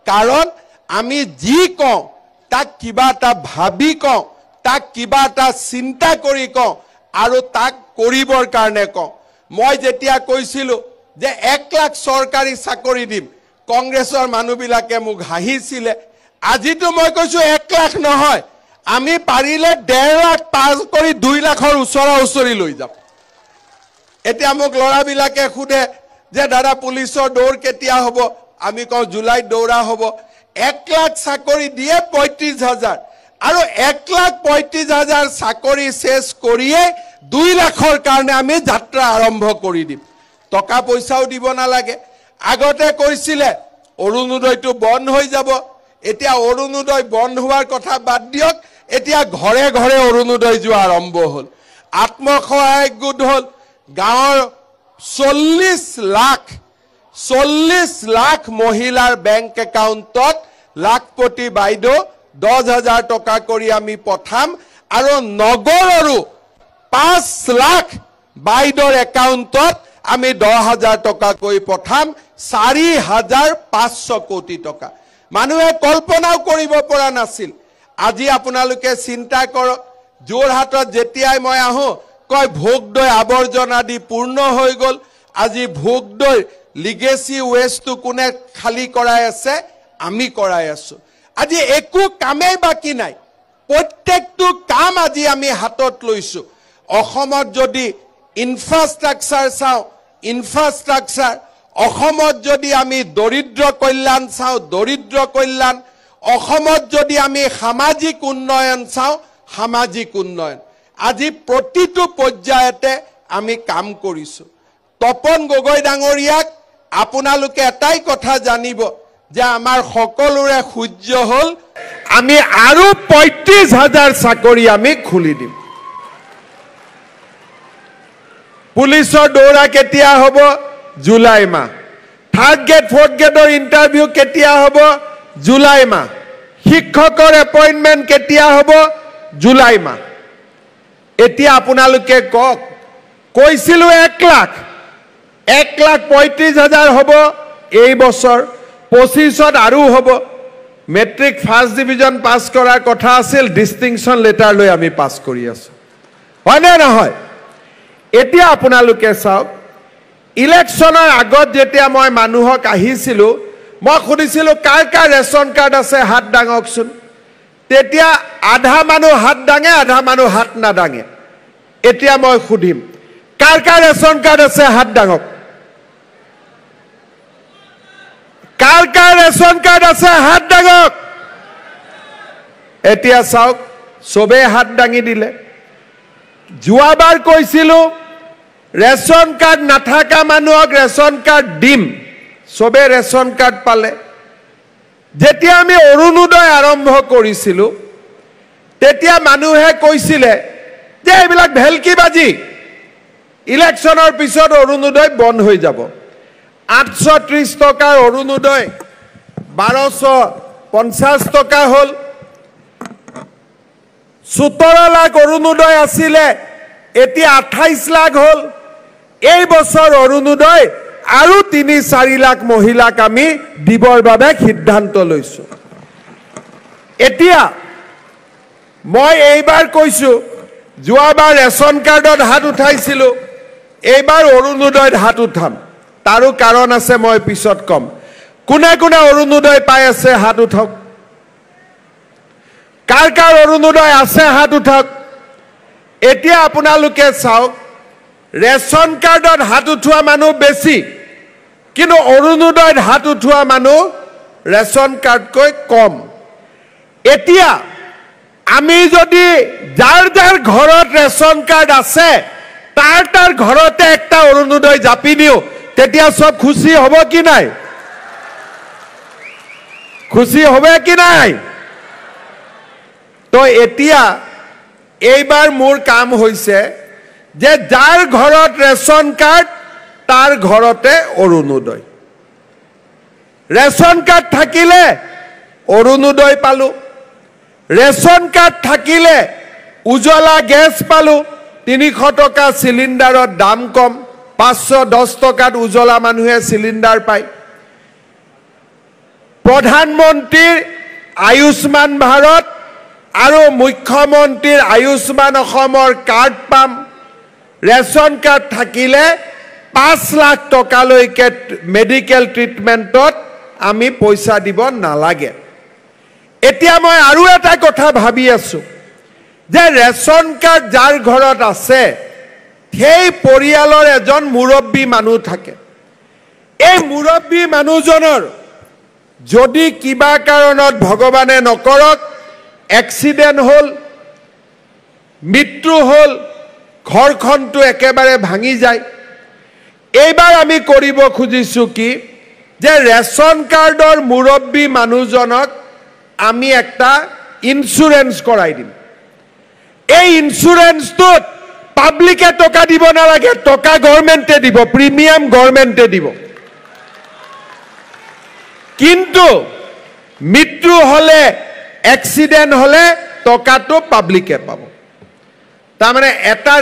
কাৰণ আমি যি কওঁ তাক কিবা এটা ভাবি কওঁ, তাক কিবা এটা চিন্তা কৰি কওঁ আৰু তাক কৰিবৰ কাৰণে কওঁ। মই যেতিয়া কৈছিলোঁ যে 1 লাখ চৰকাৰী চাকৰি দিম, কংগ্ৰেছৰ মানুহবিলাকে মোক হাঁহিছিলে। আজিতো মই কৈছোঁ 1 লাখ নহয়, আমি পাৰিলে 1.5 লাখ পাৰ কৰি 2 লাখৰ ওচৰা-ওচৰি লৈ যাম। এতিয়া মোক ল'ৰাবিলাকে সোধে যে দাদা পুলিচৰ দৌৰ কেতিয়া হ'ব? আমি কওঁ জুলাইত দৌৰা হ'ব। 1 লাখ চাকৰি দিয়ে 35,000 আৰু 1,35,000 চাকৰি শেষ কৰিয়ে 2 লাখৰ কাৰণে আমি যাত্ৰা আৰম্ভ কৰি দিম। টকা পইচাও দিব নালাগে। আগতে কৈছিলে অৰুণোদয়টো বন্ধ হৈ যাব, এতিয়া অৰুণোদয় বন্ধ হোৱাৰ কথা বাদ দিয়ক, এতিয়া ঘৰে ঘৰে অৰুণোদয় যোৱা আৰম্ভ হ'ল। আত্মসহায়ক গোট হ'ল, গাঁৱৰ 40 লাখ মহিলাৰ বেংক একাউণ্টত লাখপতি বাইদেউ 10,000 টকা কৰি আমি পঠাম আৰু নগৰৰো 5 লাখ বাইদেউৰ একাউণ্টত আমি 10,000 টকা কৰি পঠাম, 4,500 কোটি টকা। মানুহে কল্পনাও কৰিব পৰা নাছিল। আজি আপোনালোকে চিন্তা কৰক, যোৰহাটত যেতিয়াই মই আহোঁ কয় ভোগদৈ আৱৰ্জনা দি পূৰ্ণ হৈ গ'ল। আজি ভোগদৈ লিগেসি ওয়েস্টটো কোনে খালী কৰাই আছে? আমি কৰাই আছোঁ। আজি একো কামেই বাকী নাই, প্ৰত্যেকটো কাম আজি আমি হাতত লৈছোঁ। অসমত যদি ইনফ্ৰাষ্ট্ৰাকচাৰ চাওঁ, ইনফ্ৰাষ্ট্ৰাকচাৰ, অসমত যদি আমি দৰিদ্ৰ কল্যাণ চাওঁ, দৰিদ্ৰ কল্যাণ, অসমত যদি আমি সামাজিক উন্নয়ন চাওঁ, সামাজিক উন্নয়ন। আজি প্ৰতিটো পৰ্যায়তে আমি কাম কৰিছোঁ। তপন গগৈ ডাঙৰীয়াক আপোনালোকে এটাই কথা জানিব যে আমাৰ সকলোৰে সূৰ্য হ'ল, আমি আৰু 35,000 চাকৰি আমি খুলি দিম। পুলিচৰ দৌৰা কেতিয়া হ'ব? জুলাই মাহ। 3rd গ্ৰেড 4th গ্ৰেডৰ ইণ্টাৰভিউ কেতিয়া হ'ব? জুলাই মাহ। শিক্ষকৰ এপইণ্টমেণ্ট কেতিয়া হ'ব? জুলাই মাহ। এতিয়া আপোনালোকে কওক, কৈছিলোঁ 1 লাখ, 1,35,000 হ'ব এই বছৰ, 25ত আৰু হ'ব। মেট্ৰিক ফাৰ্ষ্ট ডিভিজন পাছ কৰাৰ কথা আছিল, ডিষ্টিংশ্যন লেটাৰ লৈ আমি পাছ কৰি আছোঁ, হয়নে নহয়? এতিয়া আপোনালোকে চাওক, ইলেকশ্যনৰ আগত যেতিয়া মই মানুহক আহিছিলোঁ, মই সুধিছিলোঁ কাৰ কাৰ ৰেচন কাৰ্ড আছে হাত দাঙকচোন। তেতিয়া আধা মানুহ হাত দাঙে, আধা মানুহ হাত নাদাঙে। এতিয়া মই সুধিম, কাৰ কাৰ ৰেচন কাৰ্ড আছে হাত দাঙক। কাৰ কাৰ ৰেচন কাৰ্ড আছে হাত দাঙক। এতিয়া চাওক, চবেই হাত দাঙি দিলে। যোৱাবাৰ কৈছিলোঁ ৰেচন কাৰ্ড নাথাকা মানুহক ৰেচন কাৰ্ড দিম, চবে ৰেচন কাৰ্ড পালে। যেতিয়া আমি অৰুণোদয় আৰম্ভ কৰিছিলোঁ তেতিয়া মানুহে কৈছিলে যে এইবিলাক ভেলকিবাজি, ইলেকশ্যনৰ পিছত অৰুণোদয় বন্ধ হৈ যাব। 830 টকাৰ অৰুণোদয় 1250 টকা হ'ল। 17 লাখ অৰুণোদয় আছিলে, এতিয়া 28 লাখ হ'ল। এই বছৰ অৰুণোদয় আৰু 3-4 লাখ মহিলাক আমি দিবৰ বাবে সিদ্ধান্ত লৈছোঁ। এতিয়া মই এইবাৰ কৈছোঁ, যোৱাবাৰ ৰেচন কাৰ্ডত হাত উঠাইছিলোঁ, এইবাৰ অৰুণোদয়ত হাত উঠাম। তাৰো কাৰণ আছে, মই পিছত কম। কোনে কোনে অৰুণোদয় পাই আছে হাত উঠাওক। কাৰ কাৰ অৰুণোদয় আছে হাত উঠাওক। এতিয়া আপোনালোকে চাওক, ৰেচন কাৰ্ডত হাত উঠোৱা মানুহ বেছি, কিন্তু অৰুণোদয়ত হাত উঠোৱা মানুহ ৰেচন কাৰ্ডকৈ কম। এতিয়া আমি যদি যাৰ যাৰ ঘৰত ৰেচন কাৰ্ড আছে তাৰ তাৰ ঘৰতে একটা অৰুণোদয় জাপি দিওঁ, তেতিয়া সব খুশি হ'ব কি নাই? খুশি হবে কি নাই? তো এতিয়া এইবাৰ মোৰ কাম হৈছে যে যাৰ ঘৰত ৰেচন কাৰ্ড তাৰ ঘৰতে অৰুণোদয়। ৰেচন কাৰ্ড থাকিলে অৰুণোদয় পালো, ৰেচন কাৰ্ড থাকিলে উজ্জ্বলা গেছ পালো, 300 টকা সিলিন্ডাৰৰ দাম কম, 510 টকাত উজ্জ্বলা মানুহে সিলিন্ডাৰ পায়। প্ৰধানমন্ত্ৰীৰ আয়ুষ্মান ভাৰত আৰু মুখ্যমন্ত্ৰীৰ আয়ুষ্মান অসমৰ কাৰ্ড পাম ৰেচন কাৰ্ড থাকিলে 5 লাখ টকালৈকে মেডিকেল ট্ৰিটমেণ্টত আমি পইচা দিব নালাগে এতিয়া মই আৰু এটা কথা ভাবি আছো যে ৰেচন কাৰ্ড যাৰ ঘৰত আছে সেই পৰিয়ালৰ এজন মুৰব্বী মানুহ থাকে এই মুৰব্বী মানুহজনৰ যদি কিবা কাৰণত ভগৱানে নকৰক এক্সিডেন্ট হল মৃত্যু হল ঘৰখনটো একেবাৰে ভাঙি যায় এইবাৰ আমি কৰিব খুজিছো কি যে ৰেচন কাৰ্ডৰ মুৰব্বী মানুহজনক আমি একটা ইন্স্যুৰেন্স কৰাই দিম এই ইন্স্যুৰেন্সটোত পাব্লিকে টকা দিব নালাগে টকা গভৰ্ণমেণ্টে দিব প্ৰিমিয়াম গভৰ্ণমেণ্টে দিব কিন্তু মৃত্যু হলে এক্সিডেন্ট হলে টকাটো পাব্লিকে পাব তাৰমানে এটা